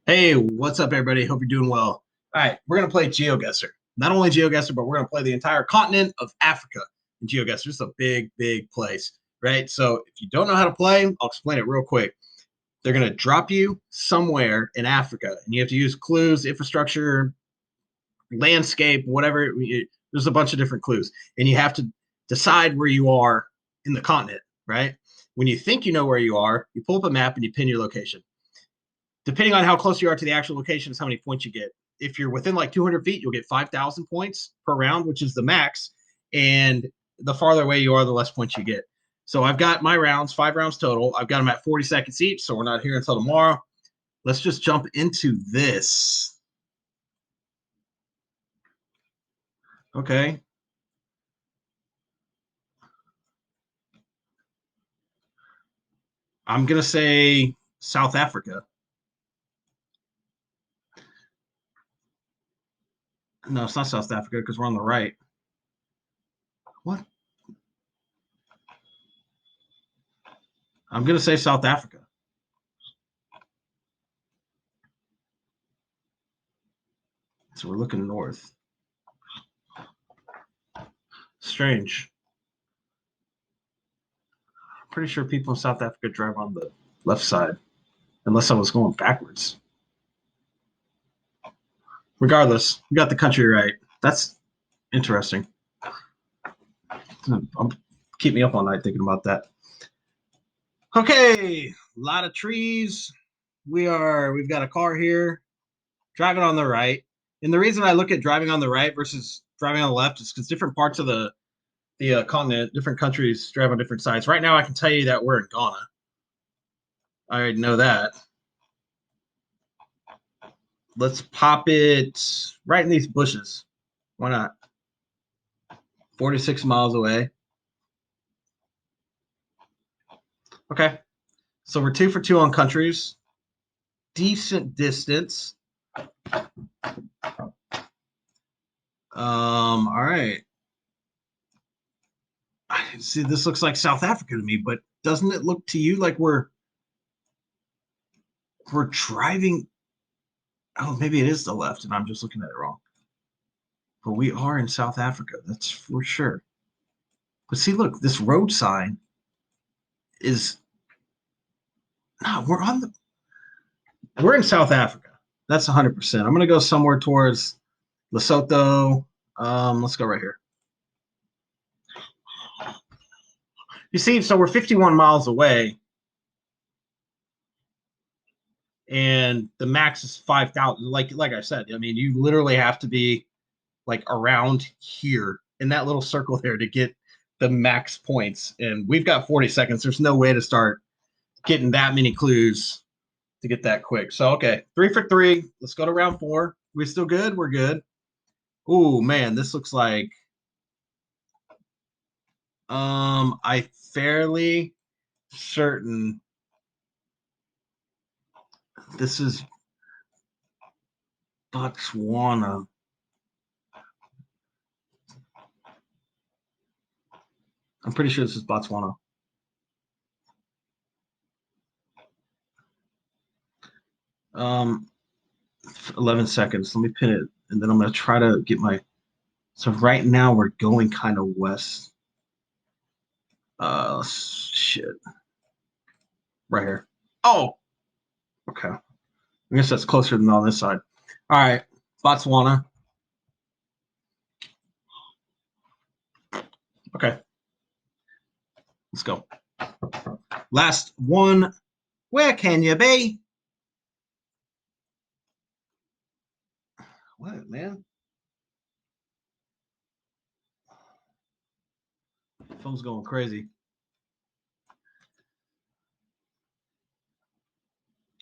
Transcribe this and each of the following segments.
Hey, what's up, everybody? Hope you're doing well. All right, we're going to play Geo Guessr. Not only Geo Guessr, but we're going to play the entire continent of Africa in Geo Guessr. It's a big, big place, right? So if you don't know how to play, I'll explain it real quick. They're going to drop you somewhere in Africa, and you have to use clues, infrastructure, landscape, whatever. There's a bunch of different clues, and you have to decide where you are in the continent, right? When you think you know where you are, you pull up a map and you pin your location. Depending on how close you are to the actual location is how many points you get. If you're within like 200 feet, you'll get 5,000 points per round, which is the max. And the farther away you are, the less points you get. So I've got my rounds, 5 rounds total. I've got them at 40 seconds each, so we're not here until tomorrow. Let's just jump into this. Okay. I'm going to say South Africa. No, it's not South Africa because we're on the right. What? I'm going to say South Africa. So we're looking north. Strange. I'm pretty sure people in South Africa drive on the left side, unless I was going backwards. Regardless, we got the country right. That's interesting. Keep me up all night thinking about that. Okay, a lot of trees. We've got a car here driving on the right. And the reason I look at driving on the right versus driving on the left is because different parts of the continent, different countries drive on different sides. Right now, I can tell you that we're in Ghana. I already know that. Let's pop it right in these bushes. Why not? 46 miles away. Okay. So we're 2 for 2 on countries. Decent distance. All right. See, this looks like South Africa to me, but doesn't it look to you like we're driving? Oh, maybe it is the left, and I'm just looking at it wrong. But we are in South Africa, that's for sure. But see, look, this road sign is no, we're in South Africa. That's 100%. I'm gonna go somewhere towards Lesotho. Let's go right here. You see, so we're 51 miles away, and the max is 5,000. Like I said, I mean, you literally have to be like around here in that little circle there to get the max points. And we've got 40 seconds. There's no way to start getting that many clues to get that quick. So, okay, 3 for 3. Let's go to round 4. We still good? We're good. Oh, man, this looks like I fairly certain this is Botswana. I'm pretty sure this is Botswana. Um, 11 seconds. Let me pin it, and then I'm going to try to get my. So right now we're going kind of west. Shit. Right here. Oh, okay. I guess that's closer than on this side. All right, Botswana. Okay, let's go. Last one. Where can you be? What, man? Phone's going crazy.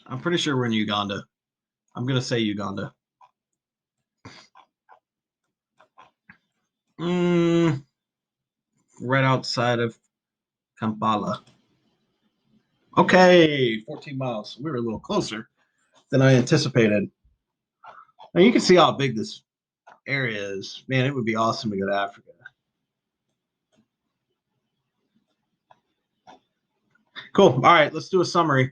I'm pretty sure we're in Uganda. I'm gonna say Uganda. Right outside of Kampala. Okay, 14 miles. We were a little closer than I anticipated. Now you can see how big this area is. Man, it would be awesome to go to Africa. Cool. All right, let's do a summary.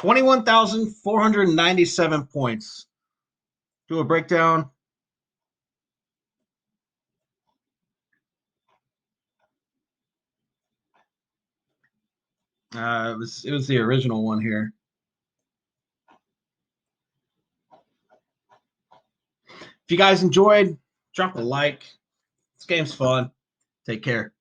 21,497 points. Do a breakdown. It was the original one here. If you guys enjoyed, drop a like. This game's fun. Take care.